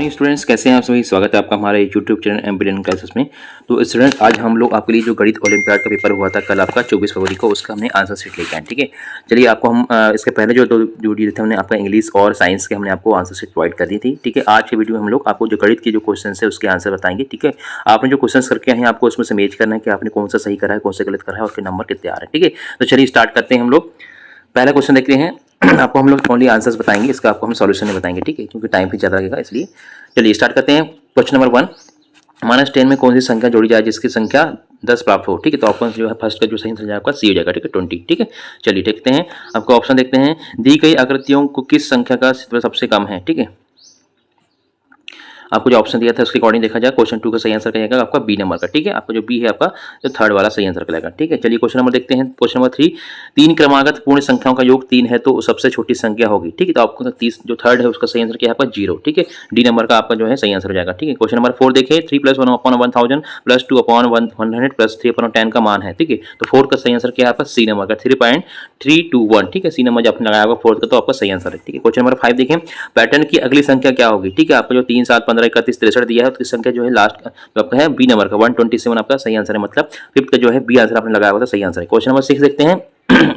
Morning students, कैसे हैं आप सभी। स्वागत है आपका हमारे यूट्यूब चैनल एमपीडीएन क्लासेस में। तो स्टूडेंट्स, आज हम लोग आपके लिए जो गणित ओलंपियाड का पेपर हुआ था कल आपका 24 फरवरी को, उसका हमने आंसर शीट लेके आए। ठीक है, चलिए आपको हम इसके पहले जो वीडियो थे हमने आपका इंग्लिश और साइंस के हमने आपको आंसर शीट प्रोवाइड कर दी थी। ठीक है, आज के वीडियो में हम लोग आपको जो गणित के जो क्वेश्चन है उसके आंसर बताएंगे। ठीक है, आपने जो क्वेश्चन करके हैं आपको उसमें से मैच करना है कि आपने कौन सा सही करा है, कौन सा गलत करा है और उसके नंबर कितने आ रहे हैं। ठीक है, तो चलिए स्टार्ट करते हैं हम लोग। पहला क्वेश्चन देखते हैं। आपको हम लोग ओनली आंसर्स बताएंगे, इसका आपको हम सॉल्यूशन नहीं बताएंगे। ठीक है, क्योंकि टाइम भी ज़्यादा लगेगा, इसलिए चलिए स्टार्ट करते हैं। क्वेश्चन नंबर 1, -10 में कौन सी संख्या जोड़ी जाए जिसकी संख्या 10 प्राप्त हो। ठीक है, तो ऑप्शन जो है फर्स्ट का जो सही आंसर आपका सी हो जाएगा। ठीक है, 20। ठीक है, चलिए देखते हैं आपका ऑप्शन देखते हैं। दी गई आकृतियों को किस संख्या का सबसे कम है। ठीक है, आपको जो ऑप्शन दिया था उसके अकॉर्डिंग देखा जाए क्वेश्चन 2 का सही आंसर कहेगा आपका बी नंबर का। ठीक है, आपका जो बी है आपका जो थर्ड वाला सही आंसर कहेगा। ठीक है, चलिए क्वेश्चन नंबर देखते हैं। क्वेश्चन नंबर 3, 3 क्रमागत पूर्ण संख्याओं का योग 3 है तो सबसे छोटी संख्या होगी। ठीक है, तो आपको 30 जो थर्ड है उसका सही आंसर क्या है आपका 0। ठीक है, डी नंबर का आपका जो है सही आंसर हो जाएगा। ठीक है, क्वेश्चन नंबर 4 देखिए। 3 + 1/1000 + 2/100 + 3/10 का मान है। ठीक है, तो 4 का सही आंसर क्या है आपका सी नंबर का 3.321। ठीक है, सी नंबर जो आपने लगाया होगा 4 का, तो आपका सही आंसर है। ठीक है, क्वेश्चन नंबर 5 देखें। पैटर्न की अगली संख्या क्या होगी। ठीक है, आपका जो 3, 7, 15, 31, 63 दिया है उसकी संख्या जो है लास्ट जो आपका है बी नंबर का 127 आपका सही आंसर है। मतलब फिफ्थ का जो है बी आंसर आपने लगाया हुआ था, सही आंसर है। क्वेश्चन नंबर 6 देखते हैं।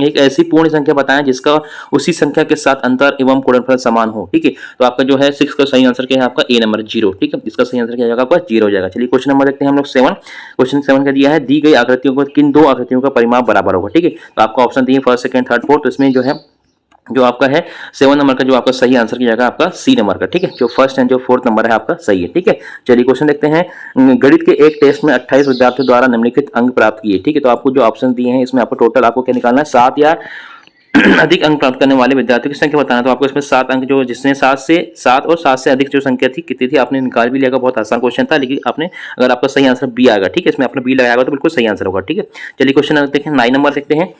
एक ऐसी पूर्ण संख्या बताएं जिसका उसी संख्या के साथ अंतर एवं गुणनफल समान हो। ठीक है, तो आपका जो है 6 का सही आंसर क्या है आपका ए नंबर 0। ठीक है, इसका सही आंसर क्या जाएगा आपका 0 हो जाएगा। चलिए क्वेश्चन नंबर देखते हैं हम लोग 7। क्वेश्चन 7 का दिया है दी गई आकृतियों को किन दो आकृतियों का परिमाप बराबर होगा। ठीक है, तो आपका ऑप्शन दिए फर्स्ट, सेकंड, थर्ड, फोर्थ। तो इसमें जो है जो आपका है 7 नंबर का जो आपका सही आंसर की जगह आपका सी नंबर का। ठीक है, जो फर्स्ट एंड जो फोर्थ नंबर है आपका सही है। ठीक है, चलिए क्वेश्चन देखते हैं। गणित के एक टेस्ट में 28 विद्यार्थियों द्वारा निम्नलिखित अंक प्राप्त किए। ठीक है, तो आपको जो ऑप्शन दिए हैं इसमें आपको टोटल आपको क्या निकालना है 7 या अधिक अंक प्राप्त करने वाले विद्यार्थियों की संख्या बताना। तो आपको इसमें 7 अंक जो जिसने 7 और 7 से अधिक जो संख्या थी कितनी थी आपने निकाल भी लिया। बहुत आसान क्वेश्चन था, लेकिन आपने अगर आपका सही आंसर बी आएगा। ठीक है, इसमें आपने बी लगाया तो बिल्कुल सही आंसर होगा। ठीक है, चलिए क्वेश्चन देखते हैं 9 नंबर देखते हैं।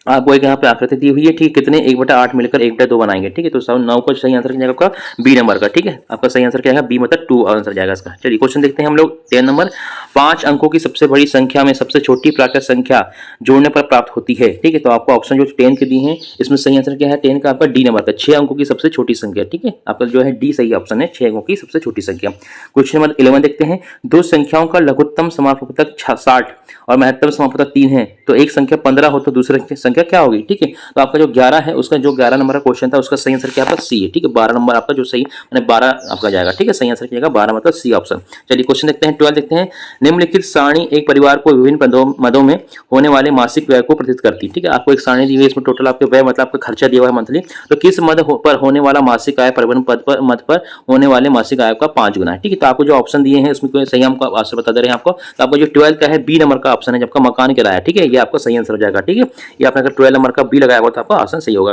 आपको एक यहाँ पे आकृति दी हुई है। ठीक है, कितने 1/8 मिलकर 1/2 बनाएंगे। ठीक है, तो 9 का सही आंसर क्या जाएगा आपका बी नंबर का। ठीक है, आपका सही आंसर क्या है बी मतलब 2 आंसर जाएगा इसका। चलिए क्वेश्चन देखते हैं हम लोग 10 नंबर। 5 अंकों की सबसे बड़ी संख्या में सबसे छोटी प्राकृत संख्या जोड़ने पर प्राप्त होती है। ठीक है, तो आपको ऑप्शन जो 10 के दिए हैं इसमें सही आंसर क्या है 10 का आपका डी नंबर का 6 अंकों की सबसे छोटी संख्या। ठीक है, आपका जो है डी सही ऑप्शन है 6 अंकों की सबसे छोटी संख्या। क्वेश्चन नंबर 11 देखते हैं। दो संख्याओं का लघुत्तम समापवर्तक 60 और महत्तम समापवर्तक 3 है तो एक संख्या 15 हो तो दूसरी संख्या क्या होगी। ठीक है, तो आपका जो 11 है उसका जो 11 नंबर का क्वेश्चन था उसका सही आंसर क्या आपका सी है। ठीक है, 12 नंबर आपका जो सही मैंने 12 आपका जाएगा। ठीक है, सही आंसर क्या जाएगा 12 मतलब सी ऑप्शन। चलिए क्वेश्चन देखते हैं 12 देखते हैं। निम्नलिखित सारणी एक परिवार को विभिन्न मदों में होने वाले मासिक व्यय को प्रदर्शित करती है। ठीक है, आपको एक सारणी दी हुई है, इसमें टोटल आपके व्यय मतलब आपका खर्चा दिया हुआ है मंथली। तो किस मद पर होने वाला मासिक आय परिवहन मद पर होने वाले मासिक आय का 5 गुना है। ठीक है, तो आपको जो ऑप्शन दिए हैं उसमें सही हम आंसर बता दे रहे हैं आपको। तो आपका जो 12 का है बी नंबर का ऑप्शन है जबकि मकान किराया। ठीक है, ये आपका सही आंसर हो जाएगा। ठीक है, ये आपने अगर 12 नंबर का बी लगाया हुआ तो आपका ऑप्शन सही होगा।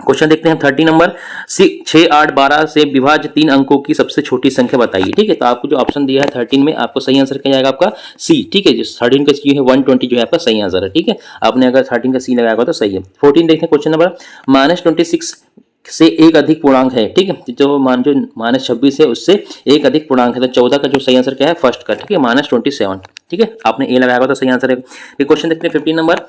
क्वेश्चन देखते हैं 30 नंबर। 6, 8, 12 से विभाज्य 3 अंकों की सबसे छोटी संख्या बताइए। ठीक है, तो आपको जो ऑप्शन दिया है 13 में आपको सही आंसर क्या जाएगा आपका सी। ठीक है, जो 13 का सी है 120 जो है आपका सही आंसर है। ठीक है, आपने अगर 13 का सी लगाया होगा तो सही है। 14 देखते हैं क्वेश्चन नंबर। -26 से एक अधिक पूर्णांक है। ठीक है, जो -26 है उससे एक अधिक पूर्णांक है तो 14 का जो सही आंसर क्या है फर्स्ट का। ठीक है, -27। ठीक है, आपने ए लगाया होगा तो सही आंसर है। क्वेश्चन देखते हैं 15 नंबर।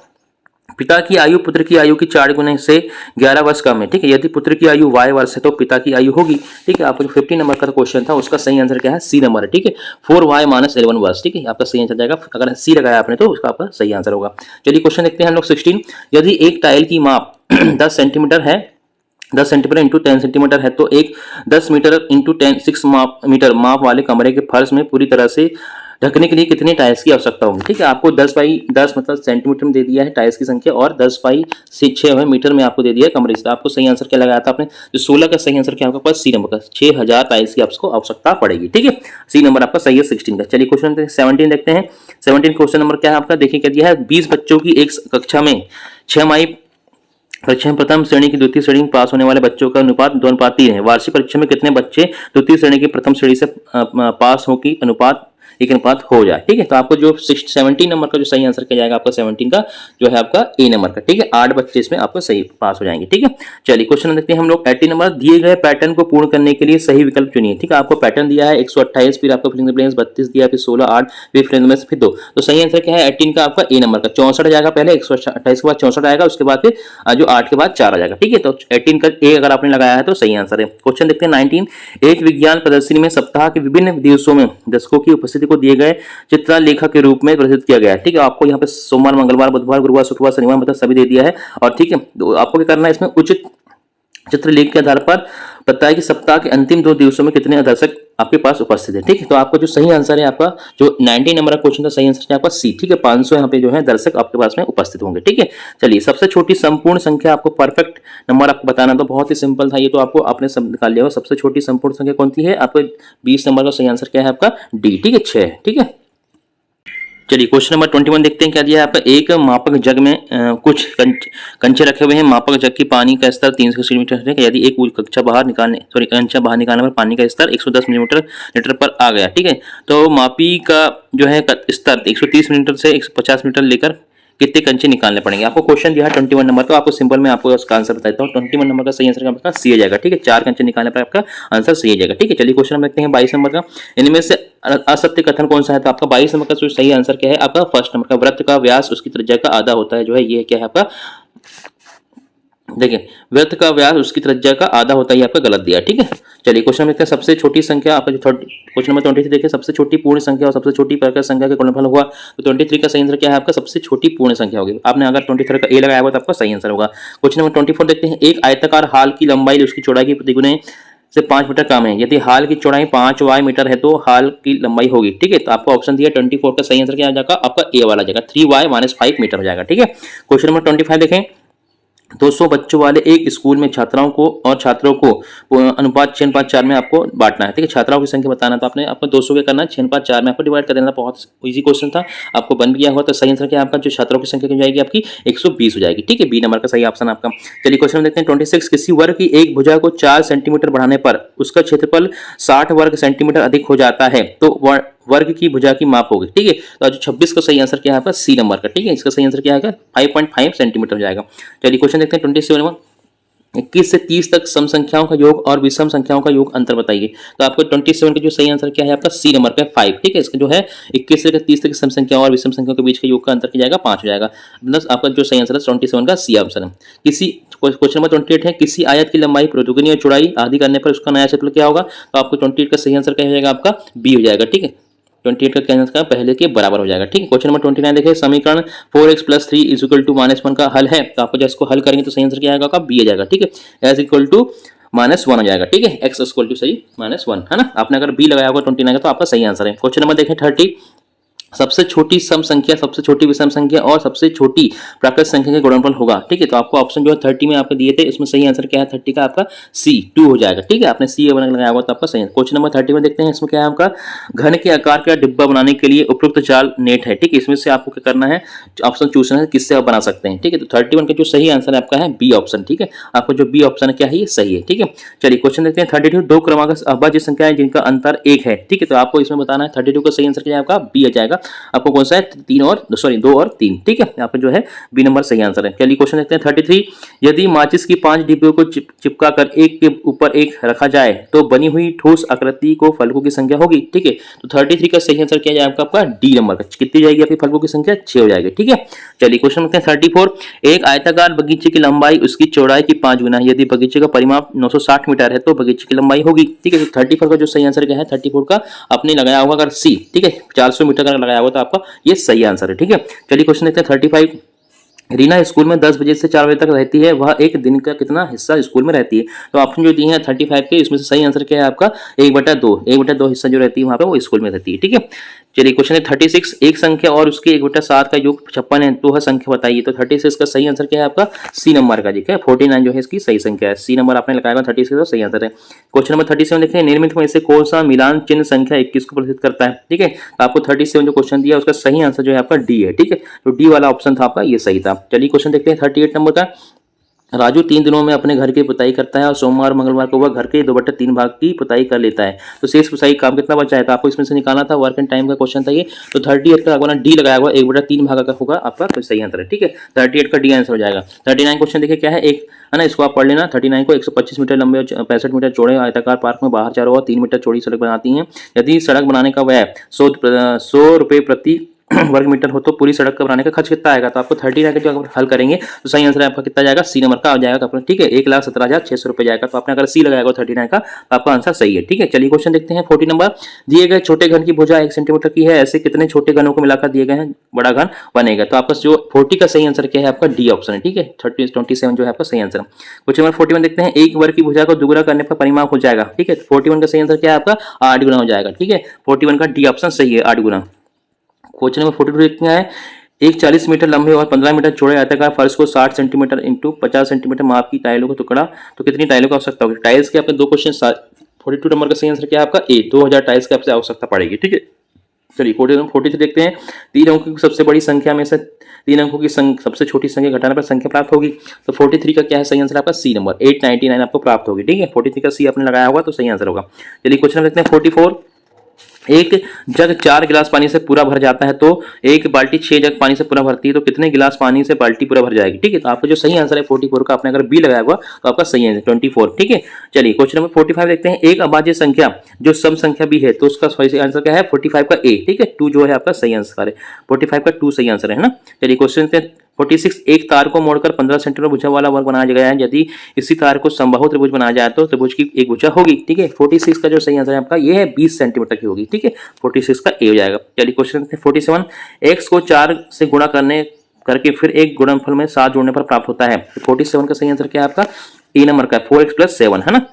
पिता की आयु पुत्र की आयु की 4 गुने से 11 वर्ष कम है। ठीक है, यदि पुत्र की आयु y वर्ष है तो पिता की आयु होगी। ठीक है, आपको जो 15 नंबर का क्वेश्चन था उसका सही आंसर क्या है सी नंबर है। ठीक है, 4y - 11 वर्ष। ठीक है, आपका सही आंसर जाएगा अगर सी लगाया आपने तो उसका आपका सही आंसर होगा। चलिए क्वेश्चन देखते हैं हम लोग 16। यदि एक टाइल की माप 10 सेंटीमीटर है 10 सेंटीमीटर इंटू 10 सेंटीमीटर है तो एक 10 मीटर इंटू 6 मीटर माप वाले कमरे के फर्श में पूरी तरह से ढकने के लिए कितने टाइल्स की आवश्यकता होगी। ठीक है, आपको 10/10 मतलब सेंटीमीटर में दे दिया है टाइल्स की संख्या और 10/6 मीटर में आपको दे दिया है कमरे से। आपको सही आंसर क्या लगाया था आपने जो 16 का सही आंसर क्या आपके पास सी नंबर का 6000 टाइल्स की आपको आवश्यकता पड़ेगी। ठीक है, सी नंबर आपका सही है 16 का। चलिए क्वेश्चन 17 देखते हैं। 17 क्वेश्चन नंबर क्या है आपका देखिए क्या दिया है। 20 बच्चों की एक कक्षा में 6 माही परीक्षा में प्रथम श्रेणी की द्वितीय श्रेणी में पास होने वाले बच्चों का अनुपात 2:3 है। वार्षिक परीक्षा में कितने बच्चे द्वितीय श्रेणी की प्रथम श्रेणी से पास हो की अनुपात एक अनुपात हो जाए। ठीक है, तो आपको जो 17 नंबर का जो सही आंसर किया जाएगा आपका 17 का जो है आपका ए नंबर का। ठीक है, 8 बच्चे इसमें आपको सही पास हो जाएंगे। ठीक है, चलिए क्वेश्चन देखते हैं हम लोग। 18 नंबर, दिए गए पैटर्न को पूर्ण करने के लिए सही विकल्प चुनिए। ठीक है, आपको पैटर्न दिया है 128, फिर आपको फिलिंग द ब्लैंक्स 32 दिया, फिर 16, 8, फिर फिलिंग द ब्लैंक्स, फिर 2। तो सही आंसर क्या है 18 का आपका ए नंबर का। 64 जाएगा, पहले 128 के बाद 64 आएगा, उसके बाद फिर जो 8 के बाद 4 आ जाएगा। ठीक है, तो 18 का ए अगर आपने लगाया है तो सही आंसर है। क्वेश्चन देखते हैं 19, एक विज्ञान प्रदर्शनी में सप्ताह के विभिन्न दिवसों में दर्शकों की उपस्थिति को दिए गए चित्रलेखा के रूप में प्रदर्शित किया गया है। ठीक है, आपको यहाँ पे सोमवार, मंगलवार, बुधवार, गुरुवार, शुक्रवार, शनिवार मतलब सभी दे दिया है। और ठीक है, तो आपको क्या करना है इसमें उचित चित्रलेख के आधार पर पता है कि सप्ताह के अंतिम 2 दिवसों में कितने दर्शक आपके पास उपस्थित है। ठीक है, तो आपका जो सही आंसर है आपका जो 19 नंबर का क्वेश्चन था, सही आंसर है आपका सी। ठीक है, 500 यहाँ पे जो है दर्शक आपके पास में उपस्थित होंगे। ठीक है, चलिए सबसे छोटी संपूर्ण संख्या आपको परफेक्ट नंबर आपको बताना, तो बहुत ही सिंपल था ये, तो आपको आपने सब निकाल लिया होगा। सबसे छोटी संपूर्ण संख्या कौन सी है आपको 20 नंबर का सही आंसर क्या है आपका डी। ठीक है, 6। ठीक है, चलिए क्वेश्चन नंबर 21 देखते हैं क्या दिया है आपका। एक मापक जग में कुछ कंचे रखे हुए हैं। मापक जग की पानी का स्तर 300 सेंटीमीटर है। यदि एक कंचा बाहर निकालने पर पानी का स्तर 110 मिलीमीटर लीटर पर आ गया। ठीक है, तो मापी का जो है स्तर 130 मिलीमीटर से 150 मिलीमीटर लेकर कितने कंचे निकालने पड़ेंगे। आपको क्वेश्चन दिया है 21 नंबर का, आपको सिंपल में आपको उसका आंसर बताता हूँ। 21 नंबर का सही आंसर आपका सी आ जाएगा। ठीक है, 4 कंचे निकालने पर आपका आंसर सही आ जाएगा। ठीक है, चलिए क्वेश्चन हम देखते हैं 22 नंबर का। इनमें से असत्य कथन कौन सा है, तो आपका 22 नंबर का जो सही आंसर क्या है आपका फर्स्ट नंबर का, वृत्त का व्यास उसकी त्रिज्या का आधा होता है, जो है ये क्या है आपका, देखिए वृत्त का व्यास उसकी त्रिज्या का आधा होता है, ये आपका गलत दिया। ठीक है, चलिए क्वेश्चन देखते हैं। सबसे छोटी संख्या आपका जो क्वेश्चन नंबर 23 देखिए, सबसे छोटी पूर्ण संख्या और सबसे छोटी प्रकृत संख्या का गुणनफल हुआ, तो 23 का सही आंसर क्या है आपका सबसे छोटी पूर्ण संख्या होगी। आपने अगर 23 का ए लगाया हुआ तो आपका सही आंसर होगा। क्वेश्चन नंबर 24 देखते हैं। एक आयताकार हाल की लंबाई उसकी चौड़ाई की प्रतिगुणे से 5 मीटर कम है। यदि हाल की चौड़ाई 5 वाई मीटर है तो हाल की लंबाई होगी। ठीक है, तो आपको ऑप्शन दिया 24 का सही आंसर क्या आ जाएगा आपका ए वाला जाएगा, 3y - 5 मीटर हो जाएगा। ठीक है, क्वेश्चन नंबर 25 देखें। 200 बच्चों वाले एक स्कूल में छात्राओं को और छात्रों को अनुपात 6:4 में आपको बांटना है। ठीक है, छात्राओं की संख्या बताना, तो आपने आपको 200 के करना है 6:4 में आपको डिवाइड कर देना। बहुत इजी क्वेश्चन था, आपको बन गया हुआ। तो सही आंसर क्या आपका जो छात्रों की संख्या की जाएगी आपकी 120 हो जाएगी। ठीक है, बी नंबर का सही ऑप्शन आपका। चलिए क्वेश्चन देखते हैं 26। किसी वर्ग की एक भुजा को 4 सेंटीमीटर बढ़ाने पर उसका क्षेत्रफल 60 वर्ग सेंटीमीटर अधिक हो जाता है, तो वर्ग की भुजा की माप होगी। ठीक है, तो आज 26 का सही आंसर क्या है आपका सी नंबर का। ठीक है, इसका सही आंसर क्या है 5.5 सेंटीमीटर हो जाएगा। चलिए क्वेश्चन देखते हैं 27 में। 21 से 30 तक सम संख्याओं का योग और विषम संख्याओं का योग अंतर बताइए। तो आपको 27 का जो सही आंसर क्या है आपका सी नंबर का 5। ठीक है, इसका जो है 21 से 30 तक सम संख्याओं और विषम संख्याओं के बीच के योग का अंतर किया जाएगा 5 हो जाएगा। मतलब आपका जो सही आंसर है 27 का सी आंसर है। किसी क्वेश्चन नंबर 28 है। किसी आयत की लंबाई प्रतिगुनी और चौड़ाई आदि करने पर उसका नया क्षेत्रफल क्या होगा, तो आपको 28 का सही आंसर क्या हो जाएगा आपका बी हो जाएगा। ठीक है, 28 का क्या आंसर पहले के बराबर हो जाएगा। ठीक है, क्वेश्चन नंबर 29 देखिए। समीकरण 4x + 3 = -1 का हल है, तो आपको जब इसको हल करेंगे तो सही आंसर क्या आएगा आपका बी आ जाएगा। ठीक है, एस इक्वल टू -1 हो जाएगा। ठीक है, x इक्वल टू सही -1 है ना। आपने अगर बी लगाया होगा 29 का तो आपका सही आंसर है। क्वेश्चन नंबर देखें 30। सबसे छोटी सम संख्या, सबसे छोटी विषम संख्या और सबसे छोटी प्राकृत संख्या के गुणनफल होगा। ठीक है, तो आपको ऑप्शन जो है 30 में आपको दिए थे, इसमें सही आंसर क्या है 30 का आपका सी 2 हो जाएगा। ठीक है, आपने सी लगाया हुआ तो आपका सही है। क्वेश्चन नंबर 30 में देखते हैं, इसमें क्या है आपका घन के आकार का डिब्बा बनाने के लिए उपयुक्त जाल नेट है। ठीक है, इसमें से आपको क्या करना है ऑप्शन चूज करना है किससे आप बना सकते हैं। ठीक है, तो 31 का जो सही आंसर है आपका है बी ऑप्शन। ठीक है, आपको जो बी ऑप्शन है क्या है ये सही है। ठीक है, चलिए क्वेश्चन देखते हैं 32। 2 क्रमागत अभाज्य संख्या है जिनका अंतर 1 है। ठीक है, तो आपको इसमें बताना है 32 का सही आंसर क्या है आपका बी आ जाएगा। आपको कौन सा है 2 और 3। ठीक है, यहाँ पे जो है बी नंबर सही आंसर है। चलिए क्वेश्चन देखते हैं 33। यदि माचिस की 5 डिब्बियों को चिपका कर एक के ऊपर एक रखा जाए तो बनी हुई ठोस आकृति को फलकों की संख्या होगी। ठीक है, तो 33 का सही आंसर क्या जाएगा आपका डी नंबर का। कितनी जाएगी आपकी फलकों की संख्या 6 हो जाएगी। ठीक है, चलिए क्वेश्चन देखते हैं 34। एक आयताकार बगीचे की लंबाई उसकी चौड़ाई की 5 गुना है। यदि बगीचे का परिमाप 960 मीटर है तो बगीचे की लंबाई होगी। ठीक है, तो 34 का जो सही आंसर क्या है 34 का आपने लगाया होगा अगर सी। ठीक है, 400 मीटर का लगाया होगा तो आपका ये सही आंसर है। ठीक है, चलिए क्वेश्चन देखते हैं 35। रीना स्कूल में 10 बजे से 4 बजे तक रहती है, वह एक दिन का कितना हिस्सा स्कूल में रहती है। तो ऑप्शन जो दिए हैं 35 के, इसमें से सही आंसर क्या है आपका 1/2 हिस्सा जो रहती है वहां पे वो स्कूल में रहती है। ठीक है, चलिए क्वेश्चन है 36। एक संख्या और उसके 1/7 का योग 56 है, तो वह संख्या बताइए। तो 36 का सही आंसर क्या है आपका सी नंबर का। ठीक है, 49 जो है इसकी सही संख्या है। सी नंबर आपने लगाया 36 का सही आंसर है। क्वेश्चन नंबर 37 देखिए। निम्नलिखित में से कौन सा मिलान चिन्ह संख्या 21 को प्रदर्शित करता है। ठीक है, तो आपको 37 जो क्वेश्चन दिया उसका सही आंसर जो है आपका डी है। ठीक है, तो डी वाला ऑप्शन था आपका ये सही था। चलिए क्वेश्चन देखते हैं 38 नंबर का। राजू 3 दिनों में अपने घर की पुताई करता है और सोमवार मंगलवार को वह घर के 2/3 भाग की पुताई कर लेता है, तो शेष पुताई काम कितना बचा है? तो आपको इसमें से निकालना था, वर्क एंड टाइम का क्वेश्चन था ये। तो 38 का आपको ना डी लगाया हुआ 1/3 भाग का होगा आपका, तो सही आंसर है। ठीक है, 38 का डी आंसर हो जाएगा। 39 क्वेश्चन देखिए क्या है, एक है ना, इसको आप पढ़ लेना। 39 को 125 मीटर लंबे और 65 मीटर चौड़े आयताकार पार्क में बाहर चारों ओर 3 मीटर चौड़ी सड़क बनाती हैं। यदि सड़क बनाने का व्यय 100 रुपये प्रति वर्ग मीटर हो तो पूरी सड़क का बनाने का खर्च कितना आएगा? तो आपको 39 का जो अगर हल करेंगे तो सही आंसर आपका कितना जाएगा? सी नंबर का आ जाएगा। तो आपको ठीक है 1,17,600 रुपये जाएगा। तो आपने अगर सी लगाएगा 39 का तो आपका आंसर सही है। ठीक है, चलिए क्वेश्चन देखते हैं। 40 नंबर, दिए गए छोटे घन की भुजा 1 सेंटीमीटर की है, ऐसे कितने छोटे घनों को मिलाकर दिए गए हैं बड़ा घन बनेगा? तो आपका जो 40 का सही आंसर क्या है? आपका डी ऑप्शन है। ठीक है, 27 जो है आपका सही आंसर। क्वेश्चन नंबर 41 देखते हैं। एक वर्ग की भुजा को दुगुना करने पर परिमाप हो जाएगा। ठीक है, 41 का सही आंसर क्या है आपका? 8 गुना हो जाएगा। ठीक है, 41 का डी ऑप्शन सही है, 8 गुना। क्वेश्चन नंबर 42 देखते हैं। एक 40 मीटर लंबे और 15 मीटर चौड़े आयताकार फर्श को 60 सेंटीमीटर इंटू 50 सेंटीमीटर माप की टाइलों का टुकड़ा, तो कितनी टाइलों की आवश्यकता होगी? टाइल्स के आपके दो क्वेश्चन। 42 नंबर का सही आंसर क्या है आपका? ए, 2000 टाइल्स की आपसे आवश्यकता पड़ेगी। ठीक है, चलिए क्वेश्चन नंबर 43 देखते हैं। 3 अंकों की सबसे बड़ी संख्या में से 3 अंकों की सबसे छोटी संख्या घटाने पर संख्या प्राप्त होगी। तो 43 का क्या है सही आंसर? आपका सी नंबर 899 आपको प्राप्त होगी। ठीक है, 43 का सी आपने लगाया होगा तो सही आंसर होगा। चलिए क्वेश्चन देखते हैं 44। एक जग 4 गिलास पानी से पूरा भर जाता है तो एक बाल्टी 6 जग पानी से पूरा भरती है, तो कितने गिलास पानी से बाल्टी पूरा भर जाएगी? ठीक है, तो आपका जो सही आंसर है 44 का, आपने अगर बी लगाया हुआ तो आपका सही आंसर 24। ठीक है, चलिए क्वेश्चन नंबर 45 देखते हैं। एक अभाज्य संख्या जो सम संख्या भी है तो उसका सही आंसर क्या है? 45 का ए। ठीक है, 2 जो है आपका सही आंसर है। 45 का 2 सही आंसर है ना। चलिए क्वेश्चन 46। एक तार को मोड़कर 15 सेंटीमीटर भुजा वाला वर्ग बनाया गया है, यदि इसी तार को समबाहु त्रिभुज बनाया जाए तो त्रिभुज की एक भुजा होगी। ठीक है, 46 का जो सही आंसर है आपका ये है 20 सेंटीमीटर की होगी। ठीक है, 46 का ए हो जाएगा। चलिए क्वेश्चन 47। x को 4 से गुणा करके फिर एक गुणनफल में 7 जोड़ने पर प्राप्त होता है। 47 का सही आंसर क्या है आपका? ए नंबर का 4x + 7 है ना।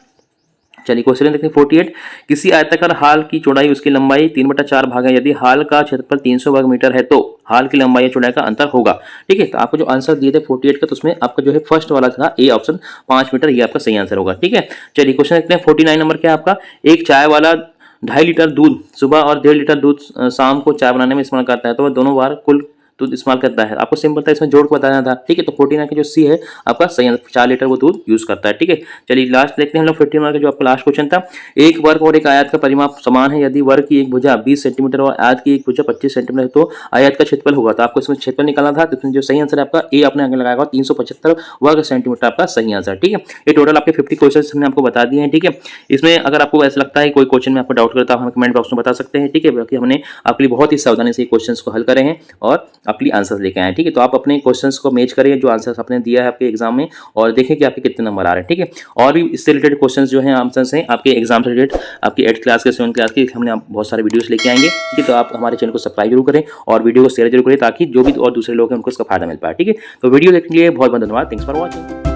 चलिए क्वेश्चन देखते हैं 48। किसी आयताकार हाल की चौड़ाई उसकी लंबाई 3/4 भाग है, यदि हाल का क्षेत्रफल 300 वर्ग मीटर है तो हाल की लंबाई या चौड़ाई का अंतर होगा। ठीक है, तो आपको जो आंसर दिए थे 48 का, तो उसमें आपका जो है फर्स्ट वाला था ए ऑप्शन 5 मीटर, ये आपका सही आंसर होगा। ठीक है, चलिए क्वेश्चन देखते हैं 49 नंबर क्या है आपका? एक चाय वाला 2.5 लीटर दूध सुबह और 1.5 लीटर दूध शाम को चाय बनाने में इस्तेमाल करता है, तो वह दोनों बार कुल दूध इस्तेमाल करता है। आपको सिंपल था इसमें जोड़ के बताना था। ठीक है, तो 49 का जो सी है आपका सही आंसर, 4 लीटर वो दूध यूज करता है। ठीक है, चलिए लास्ट देखते हैं हम लोग 50 नंबर का जो आपका लास्ट क्वेश्चन था। एक वर्ग और एक आयत का परिमाप समान है, यदि वर्ग की एक भुजा 20 सेंटीमीटर और आयत की एक भुजा 25 सेंटीमीटर तो आयत का क्षेत्रफल होगा। तो आपको इसमें क्षेत्रफल निकालना था, तो इसमें जो सही आंसर है आपका ए आपने आगे लगाया होगा 375 वर्ग सेंटीमीटर आपका सही आंसर। ठीक है, ये टोटल आपके 50 क्वेश्चन हमने आपको बता दिए हैं। ठीक है, इसमें अगर आपको ऐसा लगता है कोई क्वेश्चन में आपको डाउट करता है हमें कमेंट बॉक्स में बता सकते हैं। ठीक है, बाकी हमने आपके लिए बहुत ही सावधानी से क्वेश्चंस को हल करे हैं और आपके लिए आंसर लेके आए। ठीक है, तो आप अपने क्वेश्चंस को मैच करिए जो आंसर्स आपने दिया है आपके एग्जाम में और देखें कि आपके कितने नंबर आ रहे हैं। ठीक है, और भी इससे रिलेटेड क्वेश्चंस जो हैं आंसर्स हैं आपके एग्जाम से रिलेटेड, आपकी 8th क्लास के 7th क्लास के, हमने आप बहुत सारे वीडियोस लेके आएंगे। ठीक है, तो आप हमारे चैनल को सब्सक्राइब जरूर करें और वीडियो को शेयर जरूर करें ताकि जो भी और दूसरे लोग हैं उनको इसका फायदा मिल पाए। ठीक है, तो वीडियो देखने के लिए बहुत बहुत धन्यवाद। Thanks for watching.